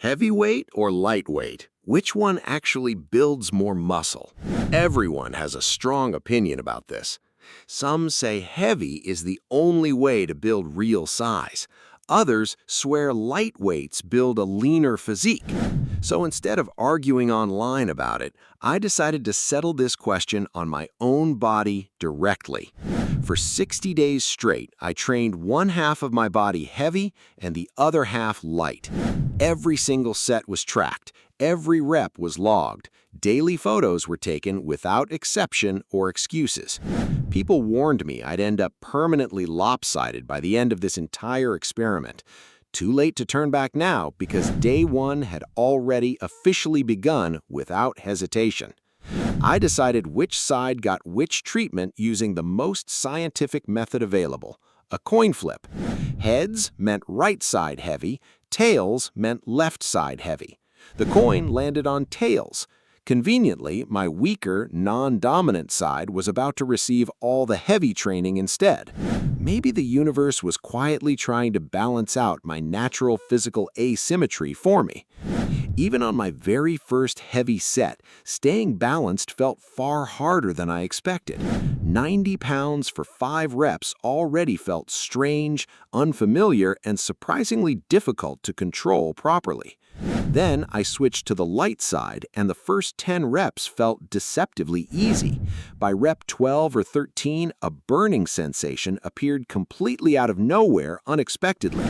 Heavyweight or lightweight? Which one actually builds more muscle? Everyone has a strong opinion about this. Some say heavy is the only way to build real size. Others swear lightweights build a leaner physique. So instead of arguing online about it, I decided to settle this question on my own body directly. For 60 days straight, I trained one half of my body heavy and the other half light. Every single set was tracked. Every rep was logged. Daily photos were taken without exception or excuses. People warned me I'd end up permanently lopsided by the end of this entire experiment. Too late to turn back now because day one had already officially begun without hesitation. I decided which side got which treatment using the most scientific method available, a coin flip. Heads meant right side heavy, tails meant left side heavy. The coin landed on tails. Conveniently, my weaker, non-dominant side was about to receive all the heavy training instead. Maybe the universe was quietly trying to balance out my natural physical asymmetry for me. Even on my very first heavy set, staying balanced felt far harder than I expected. 90 pounds for 5 reps already felt strange, unfamiliar, and surprisingly difficult to control properly. Then I switched to the light side, and the first 10 reps felt deceptively easy. By rep 12 or 13, a burning sensation appeared completely out of nowhere unexpectedly.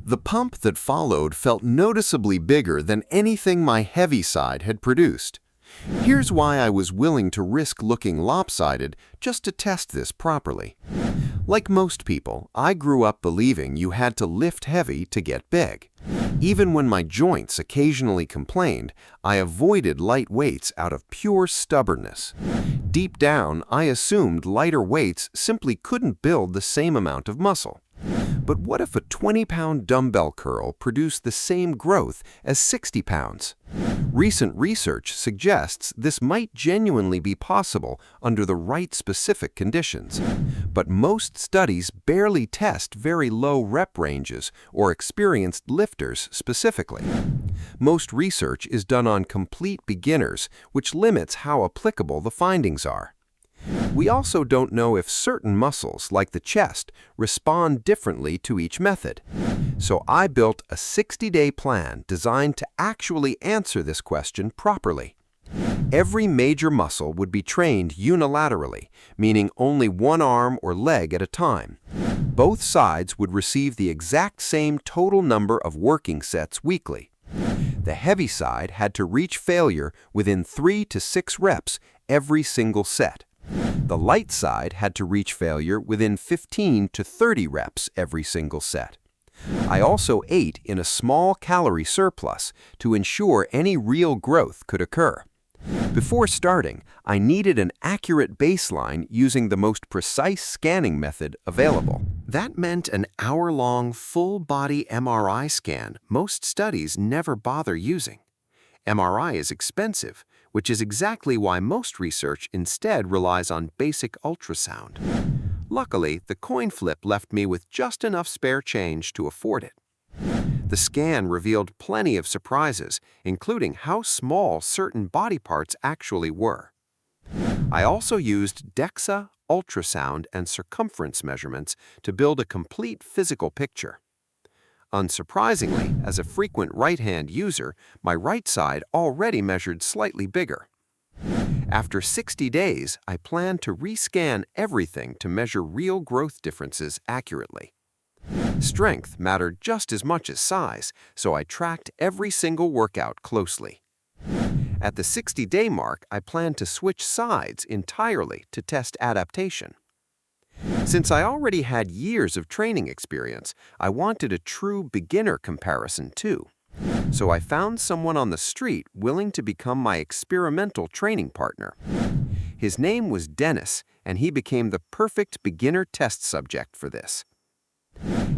The pump that followed felt noticeably bigger than anything my heavy side had produced. Here's why I was willing to risk looking lopsided just to test this properly. Like most people, I grew up believing you had to lift heavy to get big. Even when my joints occasionally complained, I avoided light weights out of pure stubbornness. Deep down, I assumed lighter weights simply couldn't build the same amount of muscle. But what if a 20-pound dumbbell curl produced the same growth as 60 pounds? Recent research suggests this might genuinely be possible under the right specific conditions. But most studies barely test very low rep ranges or experienced lifters specifically. Most research is done on complete beginners, which limits how applicable the findings are. We also don't know if certain muscles, like the chest, respond differently to each method. So I built a 60-day plan designed to actually answer this question properly. Every major muscle would be trained unilaterally, meaning only one arm or leg at a time. Both sides would receive the exact same total number of working sets weekly. The heavy side had to reach failure within 3 to 6 reps every single set. The light side had to reach failure within 15 to 30 reps every single set. I also ate in a small calorie surplus to ensure any real growth could occur. Before starting, I needed an accurate baseline using the most precise scanning method available. That meant an hour-long full-body MRI scan most studies never bother using. MRI is expensive, which is exactly why most research instead relies on basic ultrasound. Luckily, the coin flip left me with just enough spare change to afford it. The scan revealed plenty of surprises, including how small certain body parts actually were. I also used DEXA, ultrasound, and circumference measurements to build a complete physical picture. Unsurprisingly, as a frequent right-hand user, my right side already measured slightly bigger. After 60 days, I planned to rescan everything to measure real growth differences accurately. Strength mattered just as much as size, so I tracked every single workout closely. At the 60-day mark, I planned to switch sides entirely to test adaptation. Since I already had years of training experience, I wanted a true beginner comparison too. So I found someone on the street willing to become my experimental training partner. His name was Dennis, and he became the perfect beginner test subject for this.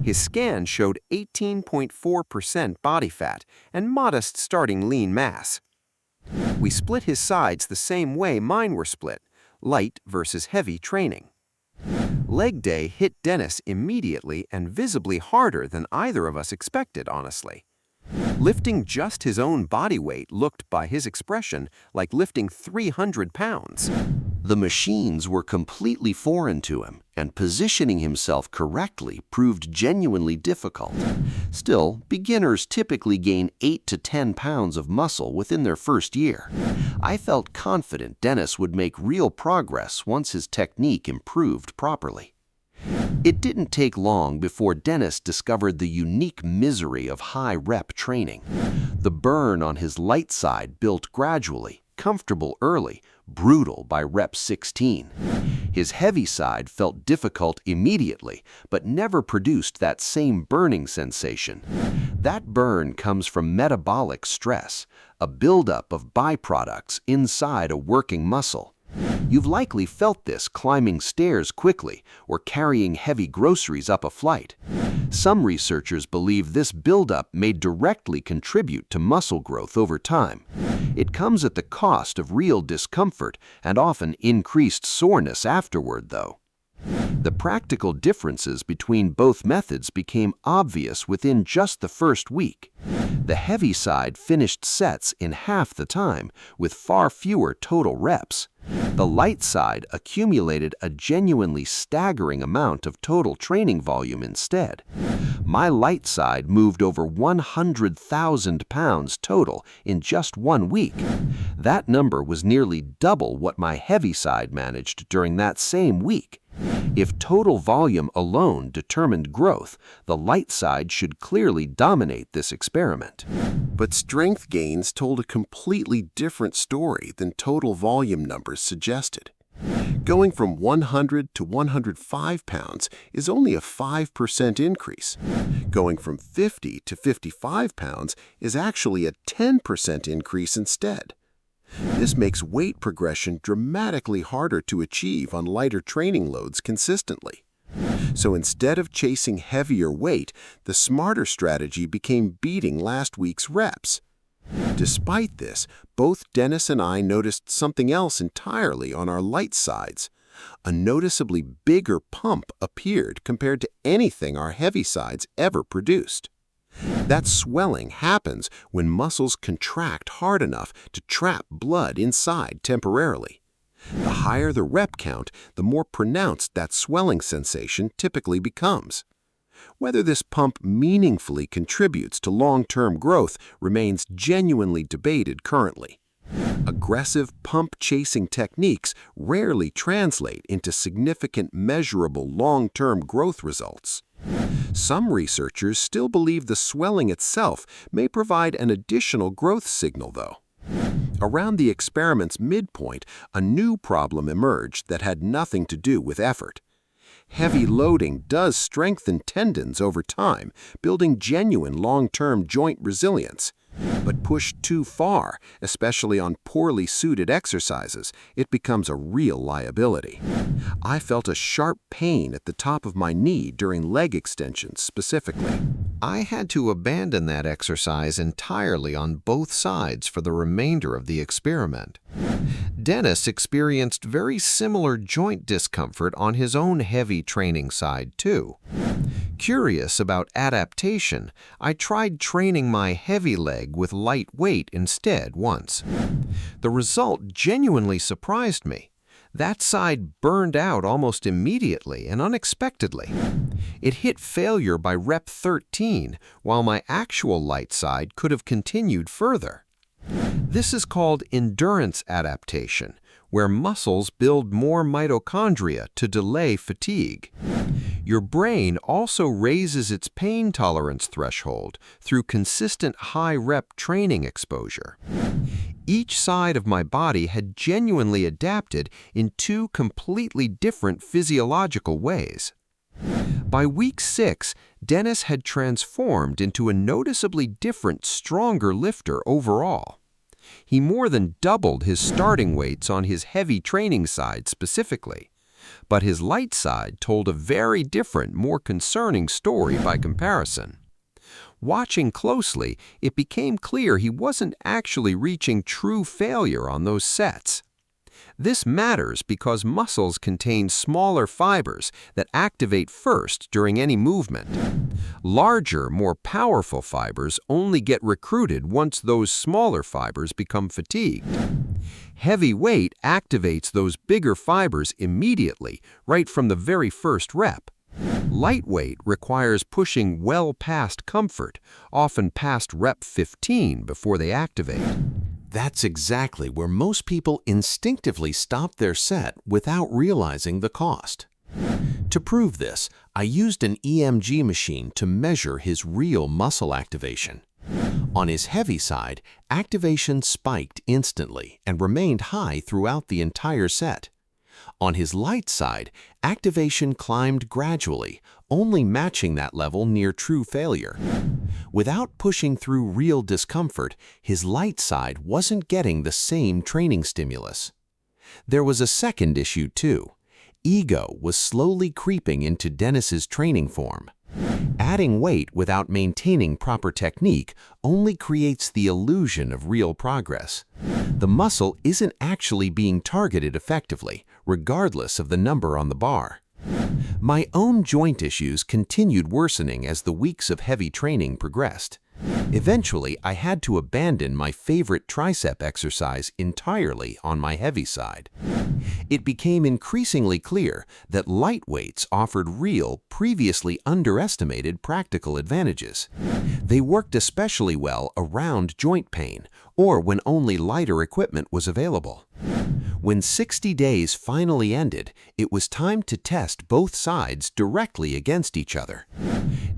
His scan showed 18.4% body fat and modest starting lean mass. We split his sides the same way mine were split, light versus heavy training. Leg day hit Dennis immediately and visibly harder than either of us expected, honestly. Lifting just his own body weight looked, by his expression, like lifting 300 pounds. The machines were completely foreign to him, and positioning himself correctly proved genuinely difficult. Still, beginners typically gain 8 to 10 pounds of muscle within their first year. I felt confident Dennis would make real progress once his technique improved properly. It didn't take long before Dennis discovered the unique misery of high-rep training. The burn on his light side built gradually, comfortable early, brutal by rep 16. His heavy side felt difficult immediately, but never produced that same burning sensation. That burn comes from metabolic stress, a buildup of byproducts inside a working muscle. You've likely felt this climbing stairs quickly or carrying heavy groceries up a flight. Some researchers believe this buildup may directly contribute to muscle growth over time. It comes at the cost of real discomfort and often increased soreness afterward, though. The practical differences between both methods became obvious within just the first week. The heavy side finished sets in half the time, with far fewer total reps. The light side accumulated a genuinely staggering amount of total training volume instead. My light side moved over 100,000 pounds total in just 1 week. That number was nearly double what my heavy side managed during that same week. If total volume alone determined growth, the light side should clearly dominate this experiment. But strength gains told a completely different story than total volume numbers suggested. Going from 100 to 105 pounds is only a 5% increase. Going from 50 to 55 pounds is actually a 10% increase instead. This makes weight progression dramatically harder to achieve on lighter training loads consistently. So instead of chasing heavier weight, the smarter strategy became beating last week's reps. Despite this, both Dennis and I noticed something else entirely on our light sides. A noticeably bigger pump appeared compared to anything our heavy sides ever produced. That swelling happens when muscles contract hard enough to trap blood inside temporarily. The higher the rep count, the more pronounced that swelling sensation typically becomes. Whether this pump meaningfully contributes to long-term growth remains genuinely debated currently. Aggressive pump-chasing techniques rarely translate into significant, measurable long-term growth results. Some researchers still believe the swelling itself may provide an additional growth signal, though. Around the experiment's midpoint, a new problem emerged that had nothing to do with effort. Heavy loading does strengthen tendons over time, building genuine long-term joint resilience. But pushed too far, especially on poorly suited exercises, it becomes a real liability. I felt a sharp pain at the top of my knee during leg extensions specifically. I had to abandon that exercise entirely on both sides for the remainder of the experiment. Dennis experienced very similar joint discomfort on his own heavy training side, too. Curious about adaptation, I tried training my heavy leg with light weight instead once. The result genuinely surprised me. That side burned out almost immediately and unexpectedly. It hit failure by rep 13, while my actual light side could have continued further. This is called endurance adaptation, where muscles build more mitochondria to delay fatigue. Your brain also raises its pain tolerance threshold through consistent high-rep training exposure. Each side of my body had genuinely adapted in two completely different physiological ways. By week 6, Dennis had transformed into a noticeably different, stronger lifter overall. He more than doubled his starting weights on his heavy training side specifically. But his light side told a very different, more concerning story by comparison. Watching closely, it became clear he wasn't actually reaching true failure on those sets. This matters because muscles contain smaller fibers that activate first during any movement. Larger, more powerful fibers only get recruited once those smaller fibers become fatigued. Heavy weight activates those bigger fibers immediately, right from the very first rep. Lightweight requires pushing well past comfort, often past rep 15 before they activate. That's exactly where most people instinctively stop their set without realizing the cost. To prove this, I used an EMG machine to measure his real muscle activation. On his heavy side, activation spiked instantly and remained high throughout the entire set. On his light side, activation climbed gradually, only matching that level near true failure. Without pushing through real discomfort, his light side wasn't getting the same training stimulus. There was a second issue too. Ego was slowly creeping into Dennis's training form. Adding weight without maintaining proper technique only creates the illusion of real progress. The muscle isn't actually being targeted effectively, regardless of the number on the bar. My own joint issues continued worsening as the weeks of heavy training progressed. Eventually, I had to abandon my favorite tricep exercise entirely on my heavy side. It became increasingly clear that light weights offered real, previously underestimated practical advantages. They worked especially well around joint pain or when only lighter equipment was available. When 60 days finally ended, it was time to test both sides directly against each other.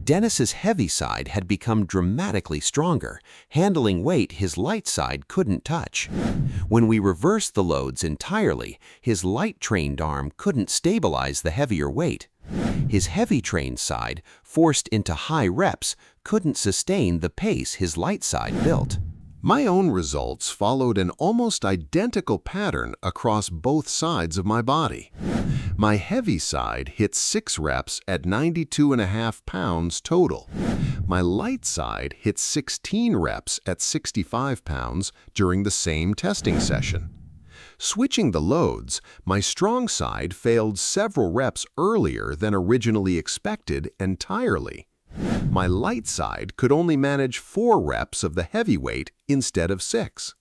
Dennis's heavy side had become dramatically stronger, handling weight his light side couldn't touch. When we reversed the loads entirely, his light-trained arm couldn't stabilize the heavier weight. His heavy-trained side, forced into high reps, couldn't sustain the pace his light side built. My own results followed an almost identical pattern across both sides of my body. My heavy side hit 6 reps at 92.5 pounds total. My light side hit 16 reps at 65 pounds during the same testing session. Switching the loads, my strong side failed several reps earlier than originally expected entirely. My light side could only manage 4 reps of the heavy weight instead of 6.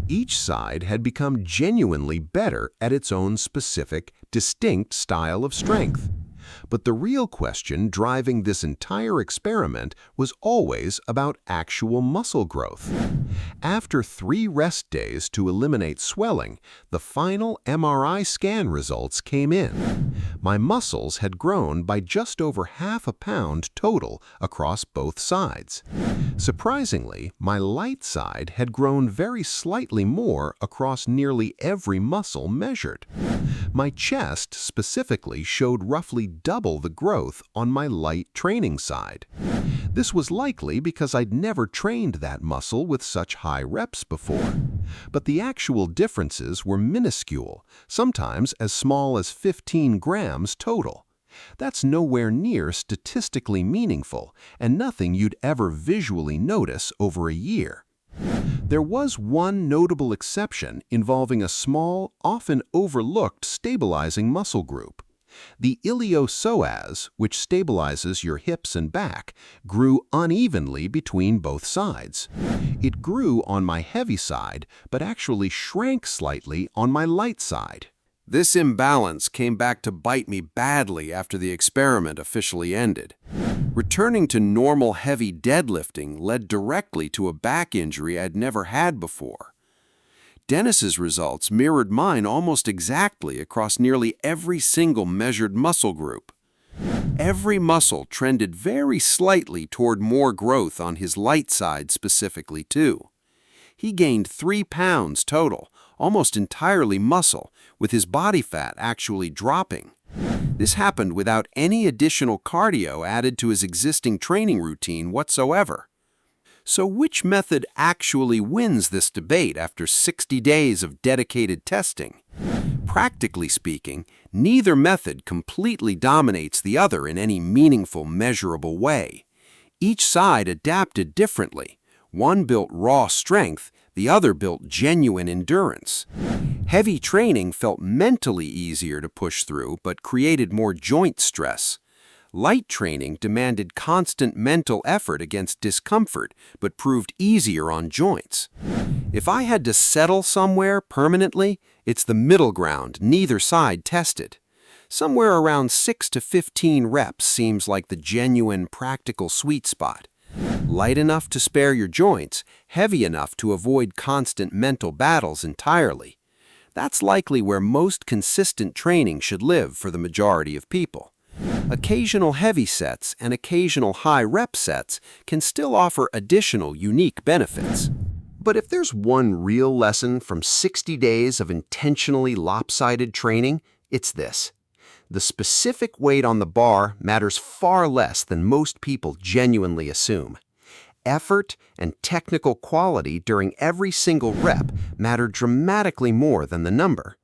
Each side had become genuinely better at its own specific, distinct style of strength. But the real question driving this entire experiment was always about actual muscle growth. After 3 rest days to eliminate swelling, the final MRI scan results came in. My muscles had grown by just over half a pound total across both sides. Surprisingly, my light side had grown very slightly more across nearly every muscle measured. My chest specifically showed roughly double the growth on my light training side. This was likely because I'd never trained that muscle with such high reps before. But the actual differences were minuscule, sometimes as small as 15 grams total. That's nowhere near statistically meaningful and nothing you'd ever visually notice over a year. There was one notable exception involving a small, often overlooked stabilizing muscle group. The iliopsoas, which stabilizes your hips and back, grew unevenly between both sides. It grew on my heavy side, but actually shrank slightly on my light side. This imbalance came back to bite me badly after the experiment officially ended. Returning to normal heavy deadlifting led directly to a back injury I'd never had before. Dennis's results mirrored mine almost exactly across nearly every single measured muscle group. Every muscle trended very slightly toward more growth on his light side specifically too. He gained 3 pounds total, almost entirely muscle, with his body fat actually dropping. This happened without any additional cardio added to his existing training routine whatsoever. So which method actually wins this debate after 60 days of dedicated testing? Practically speaking, neither method completely dominates the other in any meaningful, measurable way. Each side adapted differently. One built raw strength, The other built genuine endurance. Heavy training felt mentally easier to push through, but created more joint stress. Light training demanded constant mental effort against discomfort, but proved easier on joints. If I had to settle somewhere permanently, it's the middle ground, neither side tested. Somewhere around 6 to 15 reps seems like the genuine, practical sweet spot. Light enough to spare your joints, heavy enough to avoid constant mental battles entirely. That's likely where most consistent training should live for the majority of people. Occasional heavy sets and occasional high rep sets can still offer additional unique benefits. But if there's one real lesson from 60 days of intentionally lopsided training, it's this. The specific weight on the bar matters far less than most people genuinely assume. Effort and technical quality during every single rep matter dramatically more than the number.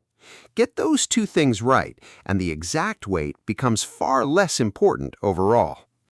Get those two things right, and the exact weight becomes far less important overall.